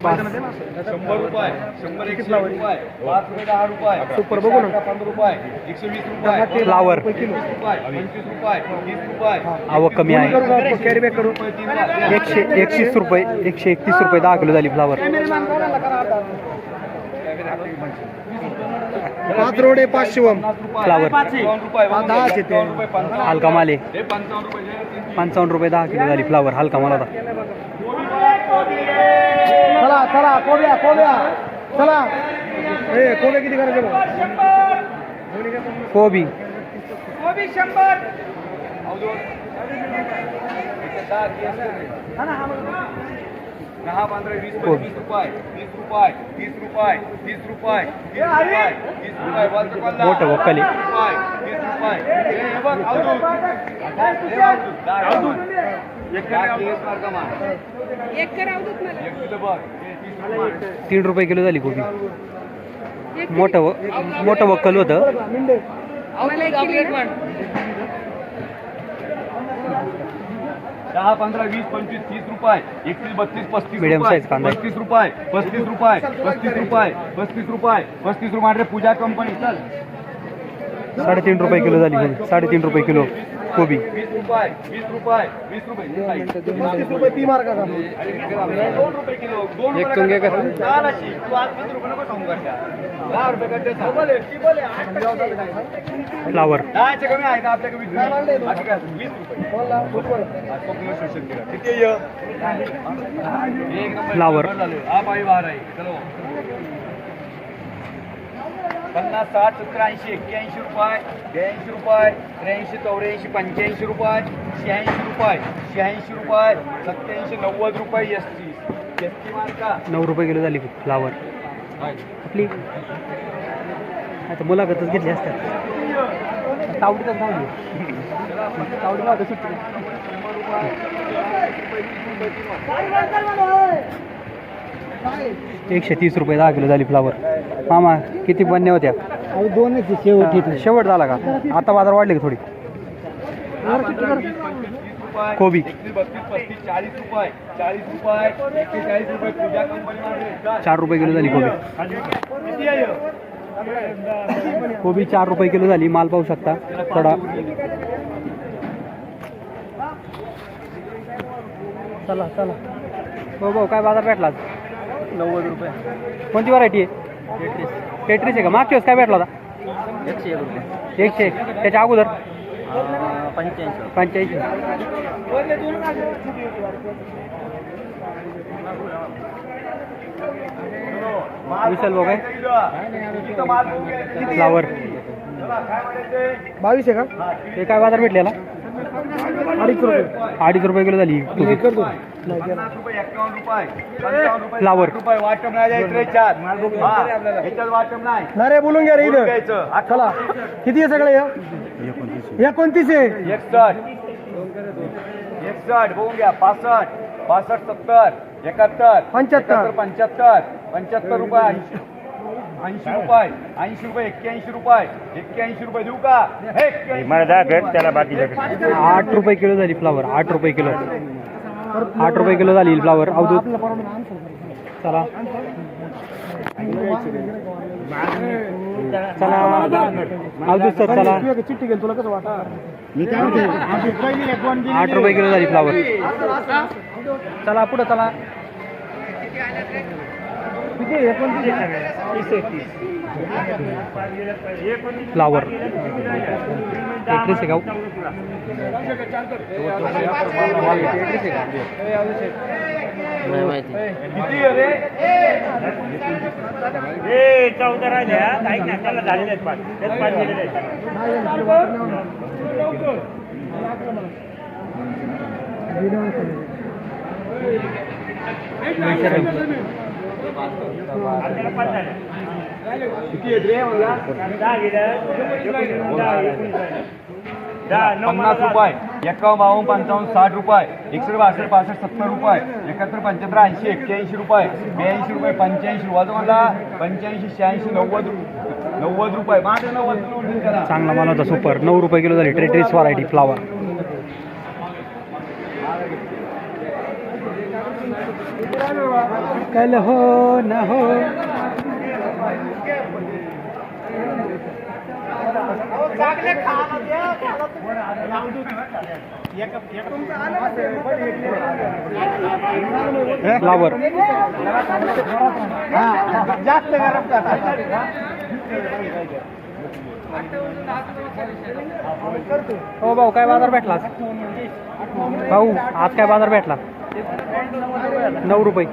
5 100 रुपये 100 101 रुपये 5 रुपये 10 रुपये सुपर बघू ना 15 रुपये 120 रुपये फ्लावर 25 रुपये 30 रुपये आवक कमी आहे. कॅरी बॅग करू 131 रुपये 131 रुपये 10 किलो झाली फ्लावर. 5 रोडे 5 शिवम फ्लावर 10 येते हलका माल आहे. 55 रुपये 10 किलो झाली फ्लावर हलका माल होता. चला चला कोब्या चला ए कोब्या किती करायचे कोबी 10 15 20 रुपये 30 रुपये 30 रुपये 30 रुपये 30 रुपये मोठं वक्कल आहे. 30 रुपये हे बघ अवधूत एक करावं दूध मला. 3 रुपये किलो झाली कोबी. मोठं वक्कल होतं. मला एक किलो ना. 10 15 20 25 30 रुपये 31 32 35 Medium रुपये size कांदा. 35 रुपये 35 रुपये 35 रुपये 35 रुपये 35 रुपये पूजा कंपनी चल 3.5 रुपये किलो झाली कोबी. 3.5 रुपये किलो कोबी. 20 रुपये 20 रुपये 20 रुपये 30 रुपये ती मार्का का 2 रुपये किलो 2 रुपये चुंगे का? तू आज 20 रुपये नको सांगू का 10 रुपये करते फ्लावर 10 चे कमी आहे का आपल्याकडे 20 रुपये किती आहे एक नंबर फ्लावर. आप आई बाहर आहे चलो 50 60 70 80 81 रुपये 82 रुपये 83 84 85 रुपये 86 रुपये 86 रुपये 87 90 रुपये 35 मार्का 9 रुपये किलो झाली फ्लावर. आपली आता मुलाखतच घेतली असतात. तावडीतच तावडीला आता सुट्टी. 130 रुपये 10 किलो झाली फ्लावर. मामा किती बन्या होत्या? दोन शेवट झाला का? आता बाजार वाढले का थोडी? कोबी 32 35 40 रुपये 40 रुपये 41 रुपये पूजा कंपनी 4 रुपये किलो झाली कोबी. किती आहे कोबी 4 रुपये किलो झाली. माल पाहू शकता थोडा. चला चला हो भाऊ काय बाजार भेटला आज? 90 रुपये कोणती व्हरायटी आहे? टेट्रिस आहे का? मागच्या वेळेस काय भेटला होता? 101 रुपये 101. त्याच्या अगोदर 85 85. विशाल भाऊ काय फ्लावर 22 आहे का हे काय बाजार भेटलेला? 2.5 रुपये 2.5 रुपये किलो झाली कोबी. 50 रुपये 51 रुपये 55 रुपये फ्लावर. रुपये वाटप नाही द्यायचं रे चार ह्याच्यात वाटप नाही ना रे बोलून घ्या रे बोलून इथं घ्यायचं चला किती आहे सगळे 29 आहे 61 बघून घ्या 65 65 70 71 75 75 75 रुपये 80 रुपये 80 रुपये 81 रुपये 81 रुपये देऊ का 8 रुपये किलो झाली फ्लावर. 8 रुपये किलो 8 रुपये किलो झाली फ्लावर. अवधूत चला चला अवधूत सर चला. चिठ्ठी घेऊन तुला कसं वाटतं 8 रुपये किलो झाली फ्लावर. चला पुढं चला. किती 29 फ्लावर 31 आहे का? किती आहे रे 14 राहिल्या काही नाश्त्याला झालेले आहेत 5 दिलेले आहेत. आपल्याला 5 झाले. किती आहेत रे मला 10 गेलं 50 रुपये 51 52 55 60 रुपये 61 62 65 70 रुपये 71 75 80 81 रुपये 82 रुपये 85 वाजव मला 85 86 90 रुपये माझं 90 करा. चांगला माल होता सुपर. 9 रुपये किलो झाली टेट्रिस व्हरायटी फ्लावर. कल हो न हो. फ्लावर जास्त गरम हो भाऊ, काय बाजार भेटला आज? भाऊ आज काय बाजार भेटला? 9 रुपये.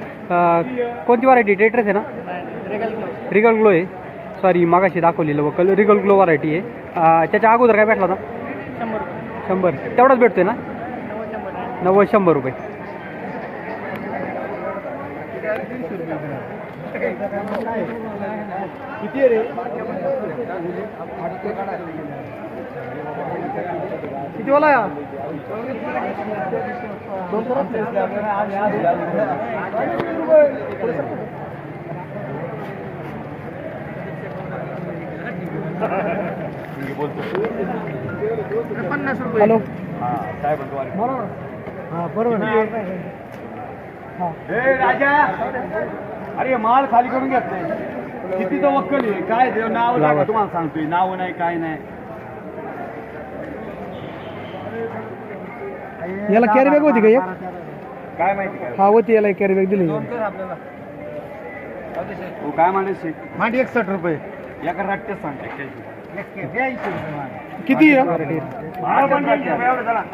कोणती व्हरायटी? टेट्रेस आहे ना? रिगल ग्लो आहे. सॉरी, मागाशी दाखवलेलं वकल रिगल ग्लो व्हरायटी आहे. त्याच्या अगोदर काय भेटला होता? 100. तेवढाच भेटतोय ना? 90-100 रुपये. किती आहे रे? किती वाला या? हॅलो. काय बोलतो अरे? हा बरोबर. ए राजा, अरे माल खाली करून घेतले. किती तो वक्कल आहे काय देव नाव लावा. टाका, तुम्हाला सांगतोय नाव नाही काय नाही. याला कॅरी बॅग होती का एक? काय माहिती काय हा होती, याला कॅरी बॅग दिली. हो काय म्हणायचे मांडी 61 रुपये. एका रट्ट्यात सांगते किती आहे?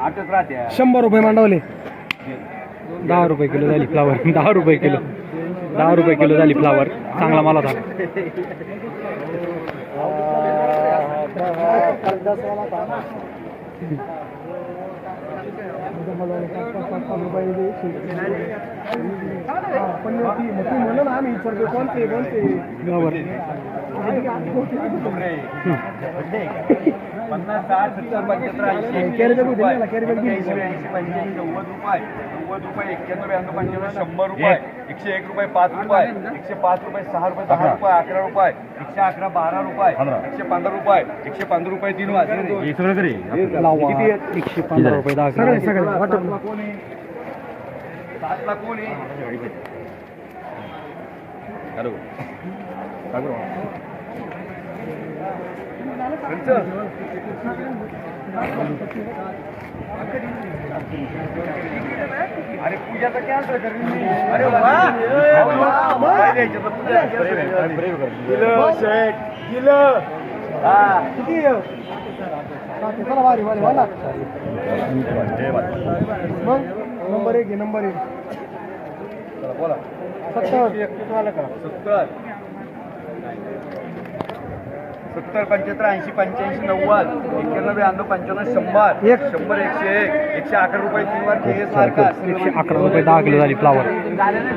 आठच राहते. 100 रुपये मांडवले. 10 रुपये किलो झाली फ्लावर. 10 रुपये किलो. 10 रुपये किलो झाली फ्लावर. चांगला माल होता. म्हणून आम्ही विचारतो कोणते कोणते गावावर 50, 60, 70, 75, 80, कॅरी बॅग होती ना, कॅरी बॅग दिली. 80, 85, 90 रुपये, 91 रुपये, 91, 92, 95, 100 रुपये, 101 रुपये, 5 रुपये, 105 रुपये, 6 रुपये, 10 रुपये, 11 रुपये, 111, 12 रुपये, 115 रुपये, 115 रुपये 3 वाजले. लावा. 115 रुपये 10 किलो. सगळे सगळे वाटप. 7 ला कोण आहे? हॅलो अरे पूजाचा कॅन्सल करेन मी. अरे किती आहे? चला वारी वारी वाला. मग नंबर 1 नंबर 1. बोला 70 31 वाला का? 70, 75, 80, 85, 90, 91, 92, 95, 100, 100, 101, 111 रुपये 3 वर केस सारखा. 111 रुपये 10 किलो झाली फ्लावर. झाले ना